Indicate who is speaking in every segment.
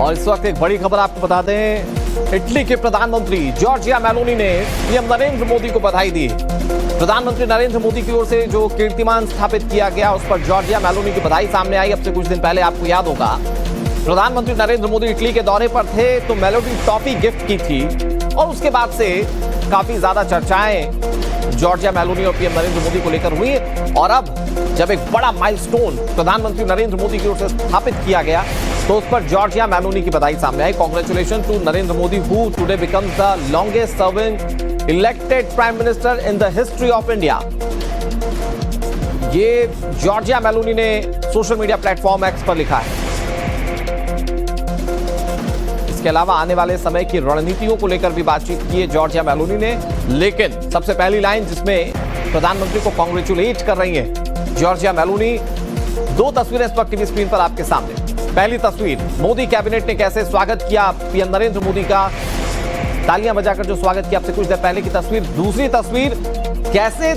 Speaker 1: और इस वक्त एक बड़ी खबर आपको बता दें, इटली के प्रधानमंत्री जॉर्जिया मेलोनी ने पीएम नरेंद्र मोदी को बधाई दी। प्रधानमंत्री नरेंद्र मोदी की ओर से जो कीर्तिमान स्थापित किया गया उस पर जॉर्जिया मेलोनी की बधाई सामने आई। अब से कुछ दिन पहले आपको याद होगा, प्रधानमंत्री नरेंद्र मोदी इटली के दौरे पर थे तो मेलोडी टॉफी गिफ्ट की थी और उसके बाद से काफी ज्यादा चर्चाएं जॉर्जिया मेलोनी और पीएम नरेंद्र मोदी को लेकर हुई। और अब जब एक बड़ा माइलस्टोन प्रधानमंत्री नरेंद्र मोदी की ओर से स्थापित किया गया तो उस पर जॉर्जिया मेलोनी की बधाई सामने आई। Congratulation to Narendra Modi who today becomes the longest serving elected prime minister in the history of India. ये जॉर्जिया मेलोनी ने सोशल मीडिया प्लेटफॉर्म एक्स पर लिखा है। इसके अलावा आने वाले समय की रणनीतियों को लेकर भी बातचीत की है जॉर्जिया मेलोनी ने। लेकिन सबसे पहली लाइन जिसमें प्रधानमंत्री को कांग्रेचुलेट कर रही है जॉर्जिया मेलोनी, दो तस्वीरें इस वक्त टीवी स्क्रीन पर आपके सामने। पहली तस्वीर, मोदी कैबिनेट ने कैसे स्वागत किया पीएम नरेंद्र मोदी का, तालियां बजाकर जो स्वागत किया आपसे कुछ देर पहले की तस्वीर। दूसरी तस्वीर, कैसे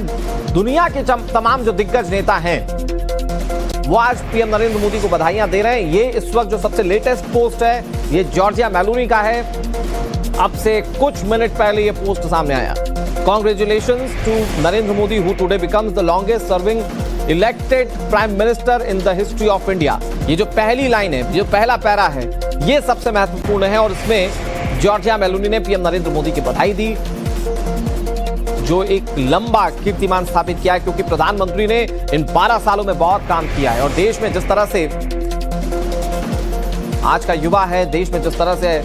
Speaker 1: दुनिया के तमाम जो दिग्गज नेता हैं वो आज पीएम नरेंद्र मोदी को बधाइयां दे रहे हैं। ये इस वक्त जो सबसे लेटेस्ट पोस्ट है ये जॉर्जिया मेलोनी का है। अब से कुछ मिनट पहले ये पोस्ट सामने आया। Congratulations to Narendra Modi who today becomes the longest serving elected prime minister in the history of India. ये जो पहली लाइन है, जो पहला पैरा है, ये सबसे महत्वपूर्ण है और इसमें जॉर्जिया मेलोनी ने पीएम नरेंद्र मोदी की बधाई दी, जो एक लंबा कीर्तिमान स्थापित किया है क्योंकि प्रधानमंत्री ने इन 12 सालों में बहुत काम किया है। और देश में जिस तरह से आज का युवा है, देश में जिस तरह से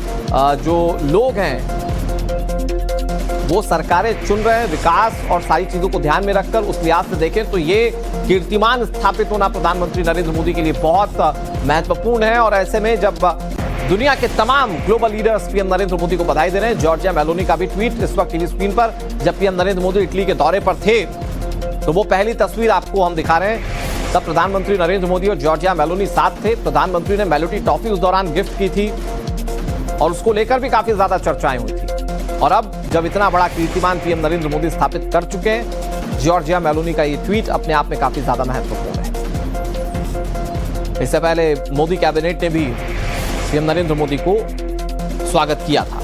Speaker 1: जो लोग हैं वो सरकारें चुन रहे हैं विकास और सारी चीजों को ध्यान में रखकर, उस लिहाज से देखें तो ये कीर्तिमान स्थापित होना प्रधानमंत्री नरेंद्र मोदी के लिए बहुत महत्वपूर्ण है। और ऐसे में जब दुनिया के तमाम global leaders PM Narendra Modi को बधाई दे रहे हैं, जॉर्जिया मेलोनी का भी ट्वीट इस वक्त टीवी स्क्रीन पर, जब पीएम नरेंद्र मोदी इटली के दौरे पर थे तो वो पहली तस्वीर आपको हम दिखा रहे हैं। तब प्रधानमंत्री नरेंद्र मोदी और जॉर्जिया मेलोनी साथ थे। प्रधानमंत्री ने मेलोडी टॉफी उस दौरान गिफ्ट की थी और उसको लेकर भी काफी ज्यादा चर्चाएं हुई थी। और अब जब इतना बड़ा कीर्तिमान पीएम नरेंद्र मोदी स्थापित कर चुके हैं, जॉर्जिया मेलोनी का ये ट्वीट अपने आप में काफी ज्यादा महत्वपूर्ण है। इससे पहले मोदी कैबिनेट ने भी पीएम नरेंद्र मोदी को स्वागत किया था।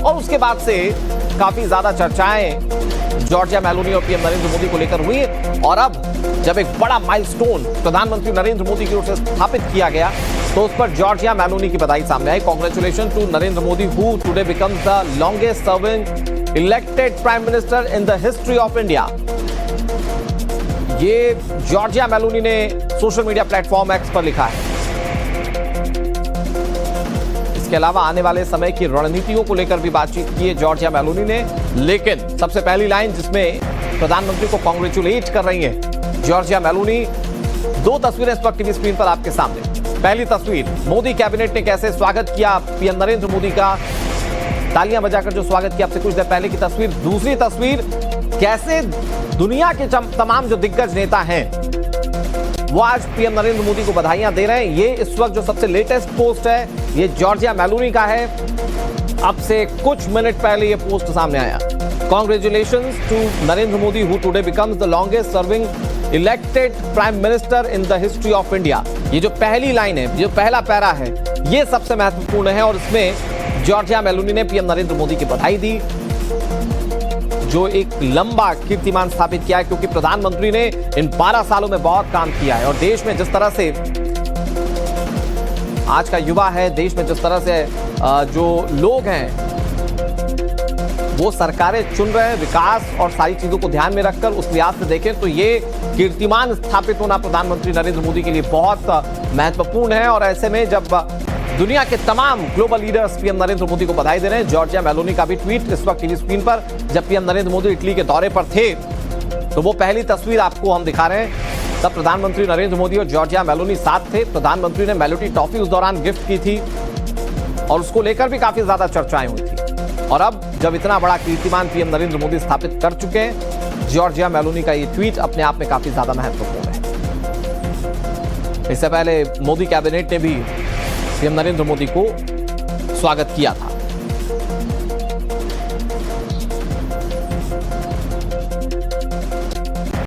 Speaker 1: और उसके बाद से काफी ज्यादा चर्चाएं जॉर्जिया मेलोनी और पीएम नरेंद्र मोदी को लेकर हुई। और अब जब एक बड़ा माइलस्टोन प्रधानमंत्री नरेंद्र मोदी की ओर से स्थापित किया गया तो उस पर जॉर्जिया मेलोनी की बधाई सामने आई। Congratulation to Narendra Modi who today becomes the longest serving elected prime minister in the history of India. ये जॉर्जिया मेलोनी ने सोशल मीडिया प्लेटफॉर्म एक्स पर लिखा है। इसके अलावा आने वाले समय की रणनीतियों को लेकर भी बातचीत की है जॉर्जिया मेलोनी ने। लेकिन सबसे पहली लाइन जिसमें प्रधानमंत्री को कांग्रेचुलेट कर रही है जॉर्जिया मेलोनी, दो तस्वीरें इस वक्त टीवी स्क्रीन पर आपके सामने। पहली तस्वीर, मोदी कैबिनेट ने कैसे स्वागत किया पीएम नरेंद्र मोदी का, तालियां बजाकर जो स्वागत किया आपसे कुछ देर पहले की तस्वीर। दूसरी तस्वीर, कैसे दुनिया के तमाम जो दिग्गज नेता हैं वो आज पीएम नरेंद्र मोदी को बधाइयां दे रहे हैं। ये इस वक्त जो सबसे लेटेस्ट पोस्ट है ये जॉर्जिया मेलोनी का है। अब से कुछ मिनट पहले ये पोस्ट सामने आया। Congratulations to Narendra Modi who today becomes the longest serving elected prime minister in the history of India. ये जो पहली लाइन है, जो पहला पैरा है, ये सबसे महत्वपूर्ण है और इसमें जॉर्जिया मेलोनी ने पीएम नरेंद्र मोदी की बधाई दी, जो एक लंबा कीर्तिमान स्थापित किया है क्योंकि प्रधानमंत्री ने इन 12 सालों में बहुत काम किया है। और देश में जिस तरह से आज का युवा है, देश में जिस तरह से जो लोग हैं वो सरकारें चुन रहे हैं विकास और सारी चीजों को ध्यान में रखकर, उस लिहाज से देखें तो ये कीर्तिमान स्थापित होना प्रधानमंत्री नरेंद्र मोदी के लिए बहुत महत्वपूर्ण है। और ऐसे में जब दुनिया के तमाम global leaders PM Narendra Modi को बधाई दे रहे हैं, जॉर्जिया मेलोनी का भी ट्वीट इस वक्त टीवी स्क्रीन पर, जब पीएम नरेंद्र मोदी इटली के दौरे पर थे तो वो पहली तस्वीर आपको हम दिखा रहे हैं। तब प्रधानमंत्री नरेंद्र मोदी और जॉर्जिया मेलोनी साथ थे। प्रधानमंत्री ने मेलोडी टॉफी उस दौरान गिफ्ट की थी और उसको लेकर भी काफी ज्यादा चर्चाएं हुई थी। और अब जब इतना बड़ा कीर्तिमान पीएम नरेंद्र मोदी स्थापित कर चुके हैं, जॉर्जिया मेलोनी का ये ट्वीट अपने आप में काफी ज्यादा महत्वपूर्ण है। इससे पहले मोदी कैबिनेट ने भी पीएम नरेंद्र मोदी को स्वागत किया था।